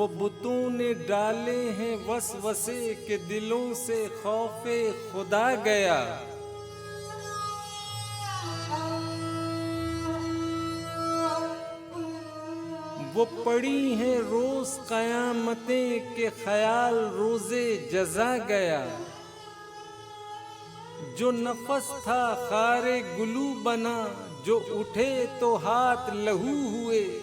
वो बुतों ने डाले हैं वसवसे के दिलों से खौफे खुदा गया। वो पड़ी हैं रोज कयामतें के ख्याल रोजे जजा गया। जो नफस था खारे गुलू बना, जो उठे तो हाथ लहू हुए।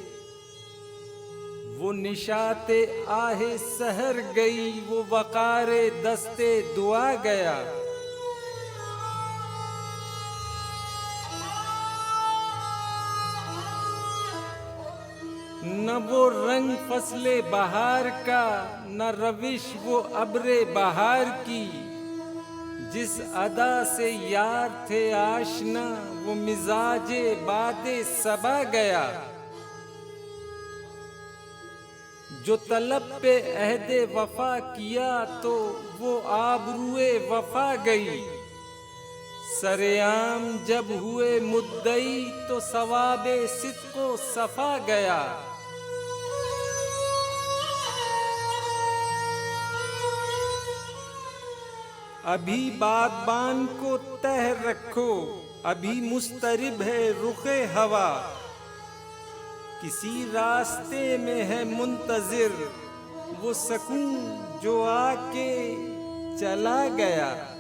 वो निशाते आहे सहर गई, वो वकारे दस्ते दुआ गया। न वो रंग फसले बहार का, न रविश वो अब्रे बहार की। जिस अदा से यार थे आशना, वो मिजाजे बादे सबा गया। जो तलब पे अहदे वफा किया, तो वो आबरूए वफा गई। सरेआम जब हुए मुद्दई, तो सवाबे सिद्को सफा गया। अभी बागबान को तह रखो, अभी मुस्तरिब है रुखे हवा। किसी रास्ते में है मुंतजिर, वो सकून जो आके चला गया।